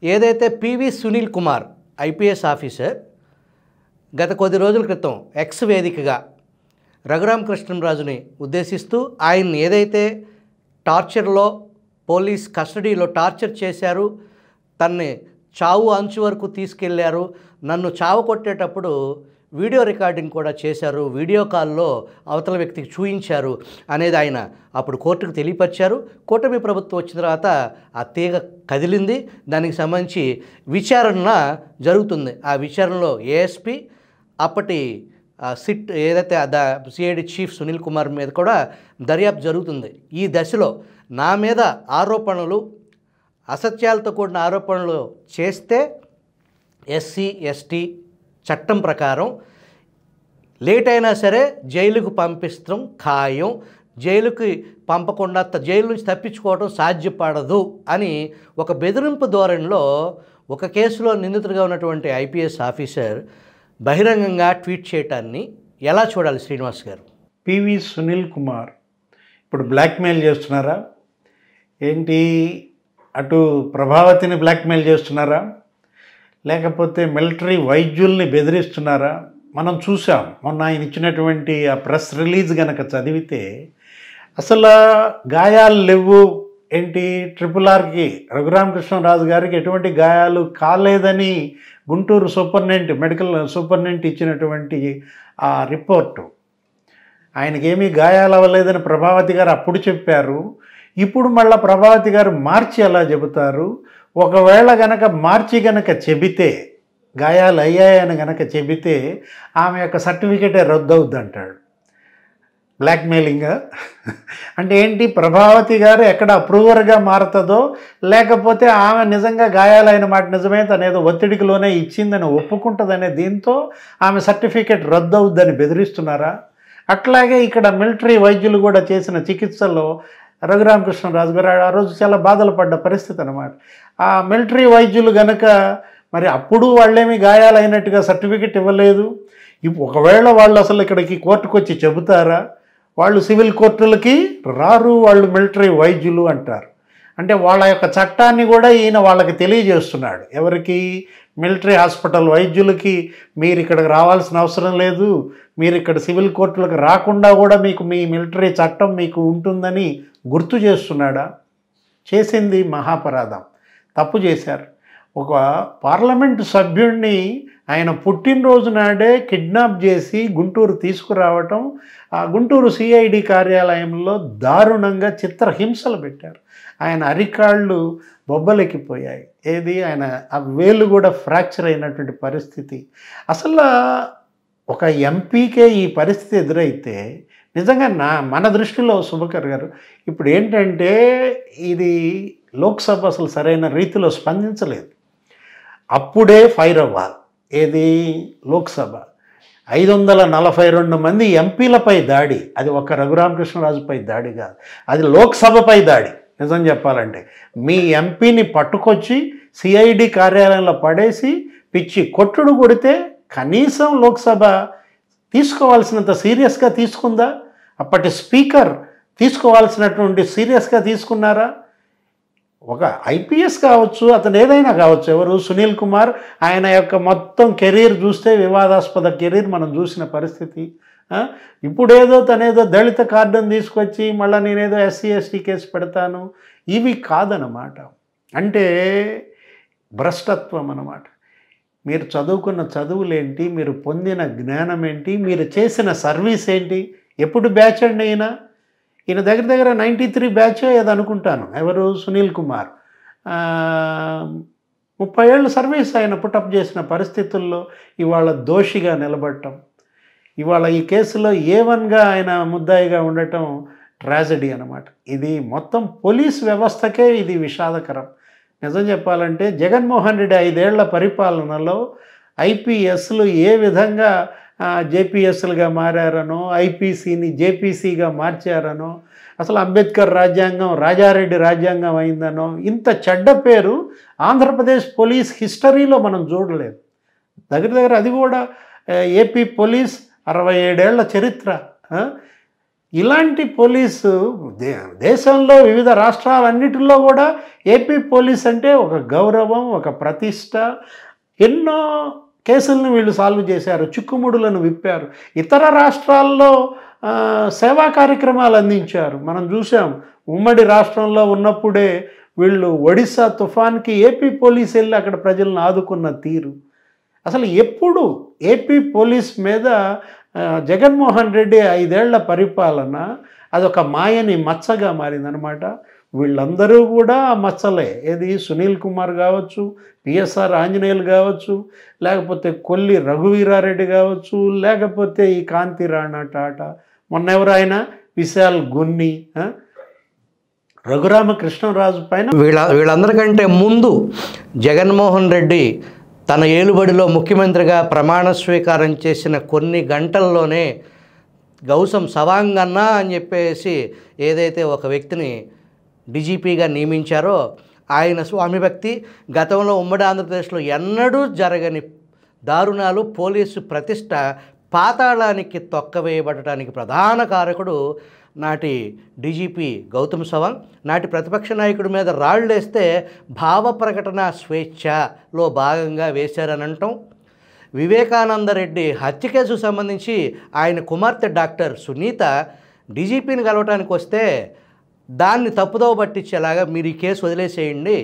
ఏదైతే PV Sunil Kumar IPS officer గత కొద్ది రోజుల క్రితం ఎక్స్ వేదికగా రఘురామకృష్ణంరాజుని ఉద్దేశిస్తూ ఆయన్ని ఏదైతే టార్చర్లో పోలీస్ కస్టడీలో టార్చర్ చేశారు, తన్ని చావు అంచు వరకు తీసుకెళ్లారు, నన్ను చావు కొట్టేటప్పుడు వీడియో రికార్డింగ్ కూడా చేశారు, వీడియో కాల్లో అవతల వ్యక్తికి చూయించారు అనేది ఆయన అప్పుడు కోర్టుకు తెలియపరిచారు. కూటమి ప్రభుత్వం వచ్చిన తర్వాత ఆ తీగ కదిలింది. దానికి సంబంధించి విచారణ జరుగుతుంది. ఆ విచారణలో ఏఎస్పీ అప్పటి సిట్ ఏదైతే సిఐడి చీఫ్ సునీల్ కుమార్ మీద కూడా దర్యాప్తు జరుగుతుంది. ఈ దశలో నా మీద ఆరోపణలు అసత్యాలతో కూడిన ఆరోపణలు చేస్తే ఎస్సీ ఎస్టీ చట్టం ప్రకారం లేట్ అయినా సరే జైలుకు పంపిస్తాం ఖాయం, జైలుకి పంపకుండా జైలు నుంచి తప్పించుకోవడం సాధ్యపడదు అని ఒక బెదిరింపు ధోరణిలో ఒక కేసులో నిందితుడిగా ఉన్నటువంటి ఐపీఎస్ ఆఫీసర్ బహిరంగంగా ట్వీట్ చేయటాన్ని ఎలా చూడాలి శ్రీనివాస్ గారు? పివి సునీల్ కుమార్ ఇప్పుడు బ్లాక్మెయిల్ చేస్తున్నారా ఏంటి? అటు ప్రభావతిని బ్లాక్మెయిల్ చేస్తున్నారా, లేకపోతే మిలిటరీ వైద్యుల్ని బెదిరిస్తున్నారా? మనం చూసాం మొన్న ఆయన ఇచ్చినటువంటి ఆ ప్రెస్ రిలీజ్ కనుక చదివితే అసలు గాయాలు లేవు ఏంటి, RRRకి రఘురామకృష్ణరాజు గారికి ఎటువంటి గాయాలు కాలేదని గుంటూరు సూపరింటెండెంట్ మెడికల్ సూపరింటెండెంట్ ఇచ్చినటువంటి ఆ రిపోర్టు, ఆయనకేమీ గాయాలు అవ్వలేదని ప్రభావతి గారు అప్పుడు చెప్పారు. ఇప్పుడు మళ్ళీ ప్రభావతి గారు మార్చి ఎలా చెబుతారు? ఒకవేళ గనక మార్చి గనక చెబితే గాయాలు అయ్యాయని గనక చెబితే ఆమె యొక్క సర్టిఫికేటే రద్దు అవుద్ది అంటాడు. బ్లాక్మెయిలింగ్ అంటే ఏంటి? ప్రభావతి గారు ఎక్కడ అప్రూవర్గా మారుతుందో, లేకపోతే ఆమె నిజంగా గాయాలైన మాట నిజమే, తనేదో ఒత్తిడికిలోనే ఇచ్చిందని ఒప్పుకుంటుందనే దీంతో ఆమె సర్టిఫికేట్ రద్దు అవుద్దని బెదిరిస్తున్నారా? అట్లాగే ఇక్కడ మిలిటరీ వైద్యులు కూడా చేసిన చికిత్సలో రఘురామకృష్ణరాజు గారు ఆ రోజు చాలా బాధలు పడ్డ పరిస్థితి అన్నమాట. ఆ మిలిటరీ వైద్యులు గనక మరి అప్పుడు వాళ్ళేమి గాయాలైనట్టుగా సర్టిఫికెట్ ఇవ్వలేదు. ఒకవేళ వాళ్ళు అసలు ఇక్కడికి కోర్టుకు వచ్చి చెబుతారా? వాళ్ళు సివిల్ కోర్టులకి రారు, వాళ్ళు మిలిటరీ వైద్యులు అంటారు. అంటే వాళ్ళ యొక్క చట్టాన్ని కూడా ఈయన వాళ్ళకి తెలియజేస్తున్నాడు. ఎవరికి? మిలిటరీ హాస్పిటల్ వైద్యులకి మీరు ఇక్కడికి రావాల్సిన అవసరం లేదు, మీరు ఇక్కడ సివిల్ కోర్టులకు రాకుండా కూడా మీకు మీ మిలిటరీ చట్టం మీకు ఉంటుందని గుర్తు చేస్తున్నాడా? చేసింది మహాపరాధం, తప్పు చేశారు. ఒక పార్లమెంటు సభ్యుడిని ఆయన పుట్టినరోజు నాడే కిడ్నాప్ చేసి గుంటూరు తీసుకురావటం, ఆ గుంటూరు సిఐడి కార్యాలయంలో దారుణంగా చిత్రహింసలు పెట్టారు. ఆయన అరికాళ్ళు బొబ్బలెక్కిపోయాయి. ఏది ఆయన ఆ వేలు కూడా ఫ్రాక్చర్ అయినటువంటి పరిస్థితి. అసలు ఒక ఎంపీకే ఈ పరిస్థితి ఎదురైతే నిజంగా మన దృష్టిలో సుభకర్ గారు ఇప్పుడు ఏంటంటే ఇది లోక్సభ అసలు సరైన రీతిలో స్పందించలేదు. అప్పుడే ఫైర్ అవ్వాలి. ఏది? లోక్సభ 542 మంది ఎంపీలపై దాడి, అది ఒక రఘురామకృష్ణరాజుపై దాడి కాదు, అది లోక్సభపై దాడి. నిజం చెప్పాలంటే మీ ఎంపీని పట్టుకొచ్చి సిఐడి కార్యాలయంలో పడేసి పిచ్చి కొట్టుడు కొడితే కనీసం లోక్సభ తీసుకోవాల్సినంత సీరియస్గా తీసుకుందా? అప్పటి స్పీకర్ తీసుకోవాల్సినటువంటి సీరియస్గా తీసుకున్నారా? ఒక ఐపీఎస్ కావచ్చు, అతను ఏదైనా కావచ్చు, ఎవరు? సునీల్ కుమార్. ఆయన యొక్క మొత్తం కెరీర్ చూస్తే వివాదాస్పద కెరీర్ మనం చూసిన పరిస్థితి. ఇప్పుడేదో తనేదో దళిత కార్డును తీసుకొచ్చి మళ్ళీ నేనేదో ఎస్సీ ఎస్టీ కేసు పెడతాను, ఇవి కాదన్నమాట. అంటే భ్రష్టత్వం అన్నమాట. మీరు చదువుకున్న చదువులేంటి, మీరు పొందిన జ్ఞానం ఏంటి, మీరు చేసిన సర్వీస్ ఏంటి? ఎప్పుడు బ్యాచ్ అండి ఈయన దగ్గర దగ్గర 93 బ్యాచ్ ఏదో అనుకుంటాను. ఎవరు? సునీల్ కుమార్. 30 ఏళ్ళు సర్వీస్ ఆయన పుటప్ చేసిన పరిస్థితుల్లో ఇవాళ దోషిగా నిలబడటం, ఇవాళ ఈ కేసులో A1గా ఆయన ముద్దాయిగా ఉండటం ట్రాజడీ అన్నమాట. ఇది మొత్తం పోలీస్ వ్యవస్థకే ఇది విషాదకరం. నిజం చెప్పాలంటే జగన్మోహన్ రెడ్డి 5 ఏళ్ల పరిపాలనలో ఐపీఎస్లు ఏ విధంగా జేపీఎస్లుగా మారారనో, ఐపీసీని జేపీసీగా మార్చారనో, అసలు అంబేద్కర్ రాజ్యాంగం రాజారెడ్డి రాజ్యాంగం అయిందనో, ఇంత చెడ్డ పేరు ఆంధ్రప్రదేశ్ పోలీస్ హిస్టరీలో మనం చూడలేదు. దగ్గర దగ్గర అది కూడా ఏపీ పోలీస్ 67 ఏళ్ల చరిత్ర. ఇలాంటి పోలీసు దేశంలో వివిధ రాష్ట్రాలన్నిటిలో కూడా ఏపీ పోలీస్ అంటే ఒక గౌరవం, ఒక ప్రతిష్ట. ఎన్నో కేసులను వీళ్ళు సాల్వ్ చేశారు, చిక్కుముడులను విప్పారు, ఇతర రాష్ట్రాల్లో సేవా కార్యక్రమాలు అందించారు. మనం చూసాం, ఉమ్మడి రాష్ట్రంలో ఉన్నప్పుడే వీళ్ళు ఒడిశా తుఫాన్కి ఏపీ పోలీస్ వెళ్ళి అక్కడ ప్రజలను ఆదుకున్న తీరు. అసలు ఎప్పుడు ఏపీ పోలీస్ మీద జగన్మోహన్ రెడ్డి 5 ఏళ్ల పరిపాలన అదొక మాయని మచ్చగా మారిందనమాట. వీళ్ళందరూ కూడా మచ్చలే. ఏది సునీల్ కుమార్ కావచ్చు, పిఎస్ఆర్ ఆంజనేయులు కావచ్చు, లేకపోతే కొల్లి రఘువీరారెడ్డి కావచ్చు, లేకపోతే ఈ కాంతి రాణా టాటా, మొన్న ఎవరు ఆయన విశాల్ గున్ని, రఘురామకృష్ణరాజు పైన వీళ్ళందరికంటే ముందు జగన్మోహన్ రెడ్డి తన ఏలుబడిలో ముఖ్యమంత్రిగా ప్రమాణ స్వీకారం చేసిన కొన్ని గంటల్లోనే గౌసం సవాంగన్న అని చెప్పేసి ఏదైతే ఒక వ్యక్తిని డీజీపీగా నియమించారో ఆయన స్వామి భక్తి, గతంలో ఉమ్మడి ఆంధ్రప్రదేశ్లో ఎన్నడూ జరగని దారుణాలు, పోలీసు ప్రతిష్ట పాతాళానికి తొక్కవేయబడటానికి ప్రధాన కారకుడు నాటి డీజీపీ గౌతమ్ సవాంగ్. నాటి ప్రతిపక్ష నాయకుడి మీద రాళ్ళేస్తే భావ ప్రకటన స్వేచ్ఛలో భాగంగా వేశారని అంటాం. వివేకానందరెడ్డి హత్య కేసుకు సంబంధించి ఆయన కుమార్తె డాక్టర్ సునీత డీజీపీని కలవటానికి వస్తే దాన్ని తప్పుదోవ పట్టించేలాగా మీరు ఈ కేసు వదిలేసేయండి,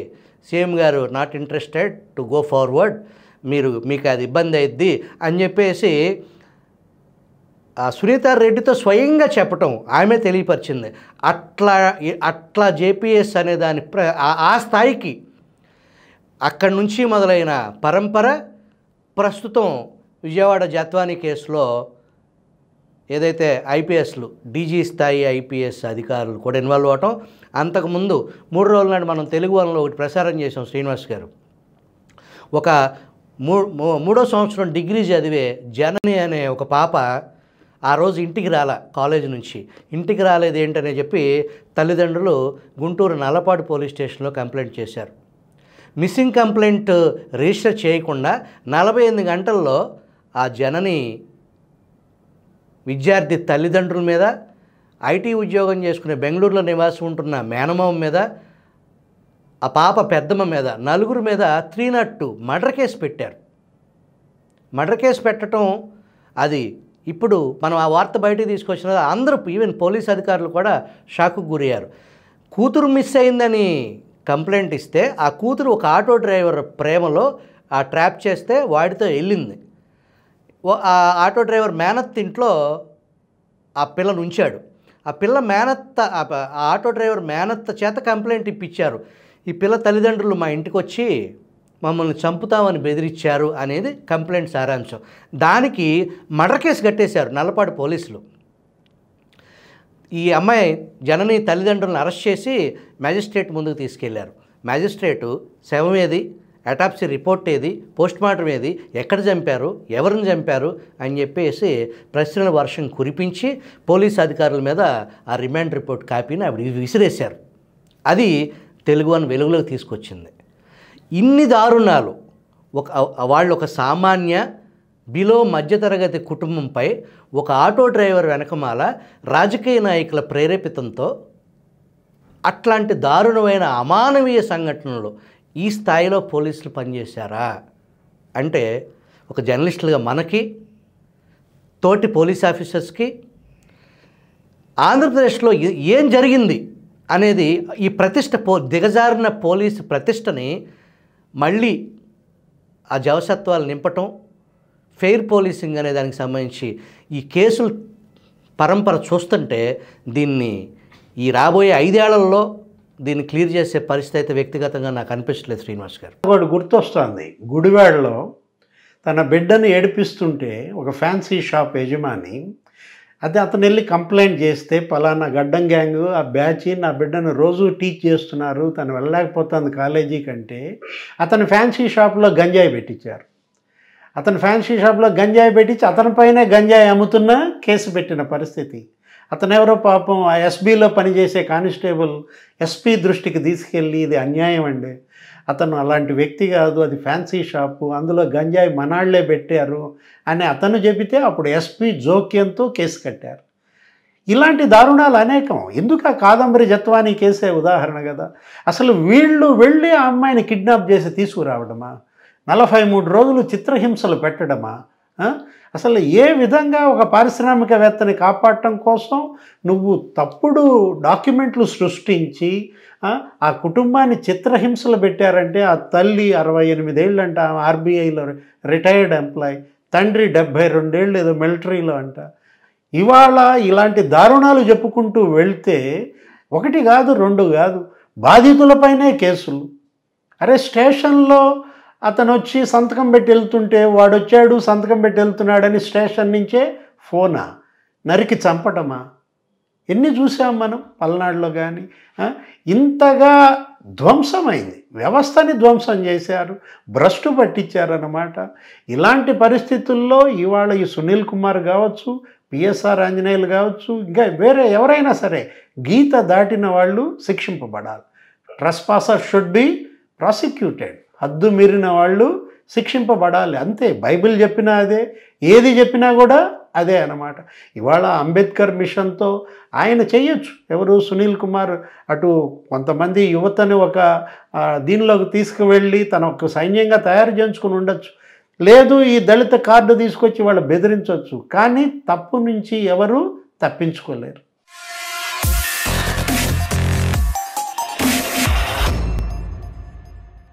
సీఎం గారు not interested to go forward, మీకు అది ఇబ్బంది అయిద్ది అని చెప్పేసి సునీత రెడ్డితో స్వయంగా చెప్పటం ఆమె తెలియపరిచింది. అట్లా జేపీఎస్ అనే దాని ఆ స్థాయికి అక్కడి నుంచి మొదలైన పరంపర ప్రస్తుతం విజయవాడ జత్వానీ కేసులో ఏదైతే ఐపీఎస్లు, డీజీ స్థాయి ఐపీఎస్ అధికారులు కూడా ఇన్వాల్వ్ అవటం. అంతకుముందు 3 రోజుల నాడు మనం తెలుగు వనంలో ఒకటి ప్రసారం చేసాం. శ్రీనివాస్ గారు ఒక 3వ సంవత్సరం డిగ్రీ చదివే జనని అనే ఒక పాప ఆ రోజు ఇంటికి కాలేజీ నుంచి ఇంటికి రాలేదు ఏంటనే చెప్పి తల్లిదండ్రులు గుంటూరు నల్లపాడు పోలీస్ స్టేషన్లో కంప్లైంట్ చేశారు. మిస్సింగ్ కంప్లైంట్ రిజిస్టర్ చేయకుండా 48 గంటల్లో ఆ జనని విద్యార్థి తల్లిదండ్రుల మీద, ఐటీ ఉద్యోగం చేసుకునే బెంగళూరులో నివాసం ఉంటున్న మేనమామ మీద, ఆ పాప పెద్దమ్మ మీద, 4 మీద 302 మర్డర్ కేసు పెట్టారు. మర్డర్ కేసు పెట్టడం అది ఇప్పుడు మనం ఆ వార్త బయటికి తీసుకొచ్చిన అందరూ, ఈవెన్ పోలీస్ అధికారులు కూడా షాక్కు గురయ్యారు. కూతురు మిస్ అయిందని కంప్లైంట్ ఇస్తే ఆ కూతురు ఒక ఆటో డ్రైవర్ ప్రేమలో ఆ ట్రాప్ చేస్తే వాడితో వెళ్ళింది. ఆ ఆటో డ్రైవర్ మేనత్ ఇంట్లో ఆ పిల్లను ఉంచాడు. ఆ పిల్ల మేనత్త, ఆ ఆటో డ్రైవర్ మేనత్త చేత కంప్లైంట్ ఇప్పించారు. ఈ పిల్ల తల్లిదండ్రులు మా ఇంటికి వచ్చి మమ్మల్ని చంపుతామని బెదిరించారు అనేది కంప్లైంట్ సారాంశం. దానికి మర్డర్ కేసు కట్టేశారు నల్లపాడు పోలీసులు. ఈ అమ్మాయి జనని తల్లిదండ్రులను అరెస్ట్ చేసి మ్యాజిస్ట్రేట్ ముందుకు తీసుకెళ్లారు. మ్యాజిస్ట్రేటు శవం ఏది, అటాప్సీ రిపోర్ట్ ఏది, పోస్ట్మార్టం ఏది, ఎక్కడ చంపారు, ఎవరిని చంపారు అని చెప్పేసి ప్రశ్నల వర్షం కురిపించి పోలీస్ అధికారుల మీద ఆ రిమాండ్ రిపోర్ట్ కాపీని ఆవిడ విసిరేశారు. అది తెలుగు వన్ వెలుగులోకి తీసుకొచ్చింది. ఇన్ని దారుణాలు వాళ్ళు ఒక సామాన్య బిలో మధ్యతరగతి కుటుంబంపై ఒక ఆటో డ్రైవర్ వెనకమాల రాజకీయ నాయకుల ప్రేరేపితంతో అట్లాంటి దారుణమైన అమానవీయ సంఘటనలు ఈ స్థాయిలో పోలీసులు పనిచేశారా అంటే ఒక జర్నలిస్టులుగా మనకి, తోటి పోలీస్ ఆఫీసర్స్కి ఆంధ్రప్రదేశ్లో ఏం జరిగింది అనేది ఈ ప్రతిష్ట దిగజారిన పోలీసు ప్రతిష్టని మళ్ళీ ఆ జవసత్వాలు నింపటం, ఫెయిర్ పోలీసింగ్ అనే దానికి సంబంధించి ఈ కేసులు పరంపర చూస్తుంటే దీన్ని ఈ రాబోయే 5 ఏళ్లలో దీన్ని క్లియర్ చేసే పరిస్థితి అయితే వ్యక్తిగతంగా నాకు అనిపించలేదు శ్రీనివాస్ గారు. ఒకటి గుర్తొస్తుంది, గుడివాడలో తన బిడ్డను ఏడిపిస్తుంటే ఒక ఫ్యాన్సీ షాప్ యజమాని అతను వెళ్ళి కంప్లైంట్ చేస్తే పలానా గడ్డం గ్యాంగ్ ఆ బ్యాచ్ నా బిడ్డను రోజు టీచ్ చేస్తున్నారు, తను వెళ్ళలేకపోతుంది కాలేజీ కంటే అతను ఫ్యాన్సీ షాప్లో గంజాయి పెట్టించారు. అతను ఫ్యాన్సీ షాప్లో గంజాయి పెట్టించి అతనిపైనే గంజాయి అమ్ముతున్న కేసు పెట్టిన పరిస్థితి. అతనెవరో పాపం ఆ ఎస్బీలో పనిచేసే కానిస్టేబుల్ ఎస్పీ దృష్టికి తీసుకెళ్ళి ఇది అన్యాయం అండి, అతను అలాంటి వ్యక్తి కాదు, అది ఫ్యాన్సీ షాపు, అందులో గంజాయి మనాళ్లే పెట్టారు అని అతను చెబితే అప్పుడు ఎస్పీ జోక్యంతో కేసు కట్టారు. ఇలాంటి దారుణాలు అనేకం. ఎందుకు ఆ కాదంబరి జత్వానీ కేసే ఉదాహరణ కదా. అసలు వీళ్ళు వెళ్ళి ఆ అమ్మాయిని కిడ్నాప్ చేసి తీసుకురావడమా, 43 రోజులు చిత్రహింసలు పెట్టడమా? అసలు ఏ విధంగా ఒక పారిశ్రామికవేత్తని కాపాడటం కోసం నువ్వు తప్పుడు డాక్యుమెంట్లు సృష్టించి ఆ కుటుంబాన్ని చిత్రహింసలు పెట్టారంటే, ఆ తల్లి 68 ఏళ్ళంట, ఆర్బీఐలో రిటైర్డ్ ఎంప్లాయ్, తండ్రి 72 ఏళ్ళు ఏదో మిలిటరీలో అంట. ఇవాళ ఇలాంటి దారుణాలు చెప్పుకుంటూ వెళ్తే 1 కాదు 2 కాదు, బాధితులపైనే కేసులు. అరే స్టేషన్లో అతను వచ్చి సంతకం పెట్టి వెళ్తుంటే వాడొచ్చాడు సంతకం పెట్టి వెళ్తున్నాడని స్టేషన్ నుంచే ఫోనా, నరికి చంపటమా? ఎన్ని చూసాం మనం పల్నాడులో కానీ. ఇంతగా ధ్వంసమైంది, వ్యవస్థని ధ్వంసం చేశారు, భ్రష్టు పట్టించారన్నమాట. ఇలాంటి పరిస్థితుల్లో ఇవాళ ఈ సునీల్ కుమార్ కావచ్చు, పిఎస్ఆర్ ఆంజనేయులు కావచ్చు, ఇంకా వేరే ఎవరైనా సరే గీత దాటిన వాళ్ళు శిక్షింపబడాలి. ట్రెస్పాసర్ షుడ్ బి ప్రాసిక్యూటెడ్. హద్దు మీరిన వాళ్ళు శిక్షింపబడాలి, అంతే. బైబిల్ చెప్పినా అదే, ఏది చెప్పినా కూడా అదే అన్నమాట. ఇవాళ అంబేద్కర్ మిషన్తో ఆయన చేయొచ్చు. ఎవరు? సునీల్ కుమార్ అటు కొంతమంది యువతని ఒక దీనిలోకి తీసుకువెళ్ళి తన ఒక సైన్యంగా తయారు చేయించుకుని ఉండొచ్చు. లేదు ఈ దళిత కార్డు తీసుకొచ్చి వాళ్ళు బెదిరించవచ్చు. కానీ తప్పు నుంచి ఎవరు తప్పించుకోలేరు.